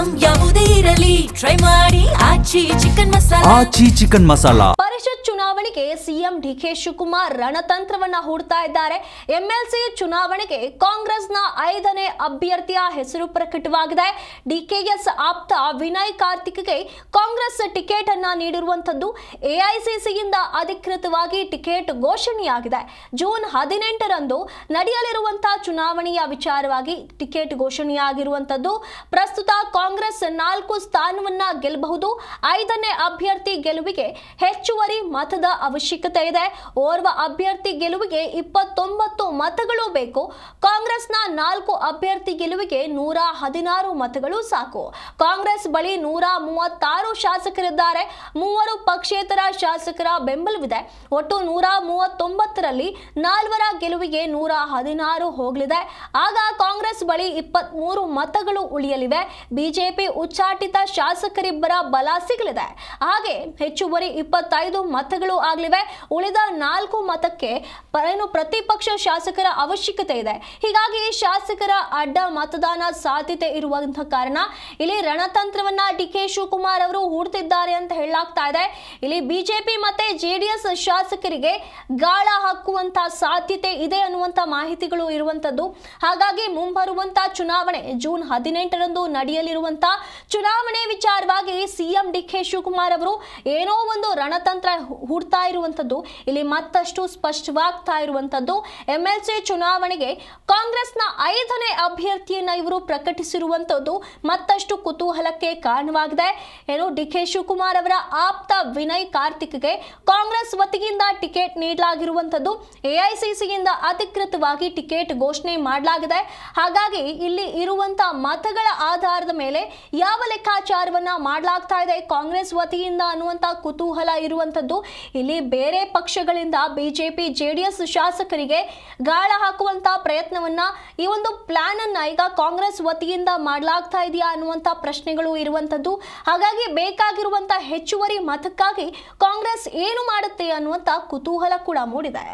Item ಯಾವುದೇ ಇರಲಿ try ಮಾಡಿ ಆಚಿ ಚಿಕನ್ ಮಸಾಲಾ. ಪರಿಷತ್ ಚುನಾವಣೆಗೆ ಸಿಎಂ ಡಿಕೆ ಶಿವಕುಮಾರ್ ರಣತಂತ್ರವನ್ನ ಹೂಡ್ತಾ ಇದ್ದಾರೆ. ಎಂಎಲ್ಸಿ ಚುನಾವಣೆಗೆ ಕಾಂಗ್ರೆಸ್ನ 5ನೇ ಅಭ್ಯರ್ಥಿಯ ಹೆಸರು ಪ್ರಕಟವಾಗಿದೆ. ಡಿಕೆಎಸ್ ಆಪ್ತ ವಿನಯ್ ಕಾರ್ತಿಕ್ಗೆ ಕಾಂಗ್ರೆಸ್ ಟಿಕೆಟ್ ಅನ್ನ ನೀಡಿರುವಂತದ್ದು. ಎಐಸಿಸಿಯಿಂದ ಅಧಿಕೃತವಾಗಿ ಟಿಕೆಟ್ ಘೋಷಣೆಯಾಗಿದೆ. ಜೂನ್ 18ರಂದು ನಡೆಯಲಿರುವಂತಹ ಚುನಾವಣೆಯ ವಿಚಾರವಾಗಿ ಟಿಕೆಟ್ ಘೋಷಣೆಯಾಗಿರುವಂತದ್ದು. ಪ್ರಸ್ತುತ ಕಾಂಗ್ರೆಸ್ 4 ಸ್ಥಾನವನ್ನ ಗೆಲ್ಲಬಹುದು. 5ನೇ ಅಭ್ಯರ್ಥಿ ಗೆಲುವಿಗೆ ಹೆಚ್ಚುವರಿ ಮತದ ಅವಶ್ಯಕತೆ ಇದೆ. ಓರ್ವ ಅಭ್ಯರ್ಥಿ ಗೆಲುವಿಗೆ 29 ಮತಗಳು ಬೇಕು. ಕಾಂಗ್ರೆಸ್ನ 4 ಅಭ್ಯರ್ಥಿ ಗೆಲುವಿಗೆ 116 ಮತಗಳು ಸಾಕು. ಕಾಂಗ್ರೆಸ್ ಬಳಿ 136 ಶಾಸಕರಿದ್ದಾರೆ. 3 ಪಕ್ಷೇತರ ಶಾಸಕರ ಬೆಂಬಲವಿದೆ. ಒಟ್ಟು 139ರಲ್ಲಿ 4ರ ಗೆಲುವಿಗೆ 116 ಹೋಗಲಿದೆ. ಆಗ ಕಾಂಗ್ರೆಸ್ ಬಳಿ 23 ಮತಗಳು ಉಳಿಯಲಿವೆ. ಬಿಜೆಪಿ ಉಚ್ಚಾಟಿತ ಶಾಸಕರಿಬ್ಬರ ಬಲ ಸಿಗಲಿದೆ. ಹಾಗೆ ಹೆಚ್ಚುವರಿ 25 ಮತಗಳು ಆಗಲಿವೆ. ಉಳಿದ 4 ಮತಕ್ಕೆ ಪ್ರತಿಪಕ್ಷ ಶಾಸಕರ ಅವಶ್ಯಕತೆ ಇದೆ. ಹೀಗಾಗಿ ಶಾಸಕರ ಅಡ್ಡ ಮತದಾನ ಸಾಧ್ಯತೆ ಇರುವಂತಹ ಕಾರಣ ಇಲ್ಲಿ ರಣತಂತ್ರವನ್ನ ಡಿಕೆ ಶಿವಕುಮಾರ್ ಅವರು ಹೂಡ್ತಿದ್ದಾರೆ ಅಂತ ಹೇಳಲಾಗ್ತಾ ಇದೆ. ಇಲ್ಲಿ ಬಿಜೆಪಿ ಮತ್ತೆ ಜೆಡಿಎಸ್ ಶಾಸಕರಿಗೆ ಗಾಳ ಹಾಕುವಂತಹ ಸಾಧ್ಯತೆ ಇದೆ ಅನ್ನುವಂತ ಮಾಹಿತಿಗಳು ಇರುವಂತದ್ದು. ಹಾಗಾಗಿ ಮುಂಬರುವಂತಹ ಚುನಾವಣೆ ಜೂನ್ 18ರಂದು ನಡೆಯಲಿರುವಂತಹ ಚುನಾವಣೆ ವಿಚಾರವಾಗಿ ಸಿಎಂ ಡಿಕೆ ಶಿವಕುಮಾರ್ ಅವರು ಏನೋ ಒಂದು ರಣತಂತ್ರ ಹೂಡ್ತಾ ಇರುವಂತದ್ದು ಇಲ್ಲಿ ಮತ್ತಷ್ಟು ಸ್ಪಷ್ಟವಾಗ್ತಾ ಇರುವಂತದ್ದು. ಎಂಎಲ್ಸಿ ಚುನಾವಣೆಗೆ ಕಾಂಗ್ರೆಸ್ನ 5ನೇ ಅಭ್ಯರ್ಥಿಯನ್ನ ಇವರು ಪ್ರಕಟಿಸಿರುವಂತದ್ದು ಮತ್ತಷ್ಟು ಕುತೂಹಲಕ್ಕೆ ಕಾರಣವಾಗಿದೆ. ಏನು ಡಿಕೆ ಶಿವಕುಮಾರ್ ಅವರ ಆಪ್ತ ವಿನಯ್ ಕಾರ್ತಿಕ್ಗೆ ಕಾಂಗ್ರೆಸ್ ವತಿಯಿಂದ ಟಿಕೆಟ್ ನೀಡಲಾಗಿರುವಂತದ್ದು. ಎಐಸಿಸಿಯಿಂದ ಅಧಿಕೃತವಾಗಿ ಟಿಕೆಟ್ ಘೋಷಣೆ ಮಾಡಲಾಗಿದೆ. ಹಾಗಾಗಿ ಇಲ್ಲಿ ಇರುವಂತಹ ಮತಗಳ ಆಧಾರದ ಮೇಲೆ ಯಾವ ಲೆಕ್ಕಾಚಾರವನ್ನ ಮಾಡಲಾಗ್ತಾ ಇದೆ ಕಾಂಗ್ರೆಸ್ ವತಿಯಿಂದ ಅನ್ನುವಂತ ಕುತೂಹಲ ಇರುವಂತದ್ದು. ಇಲ್ಲಿ ಬೇರೆ ಪಕ್ಷಗಳಿಂದ ಬಿಜೆಪಿ ಜೆಡಿಎಸ್ ಶಾಸಕರಿಗೆ ಗಾಳ ಹಾಕುವಂತ ಪ್ರಯತ್ನವನ್ನ ಈ ಒಂದು ಪ್ಲಾನ್ ಅನ್ನ ಈಗ ಕಾಂಗ್ರೆಸ್ ವತಿಯಿಂದ ಮಾಡಲಾಗ್ತಾ ಇದೆಯಾ ಅನ್ನುವಂತ ಪ್ರಶ್ನೆಗಳು ಇರುವಂತದ್ದು. ಹಾಗಾಗಿ ಬೇಕಾಗಿರುವಂತ ಹೆಚ್ಚುವರಿ ಮತಕ್ಕಾಗಿ ಕಾಂಗ್ರೆಸ್ ಏನು ಮಾಡುತ್ತೆ ಅನ್ನುವಂತ ಕುತೂಹಲ ಕೂಡ ಮೂಡಿದೆ.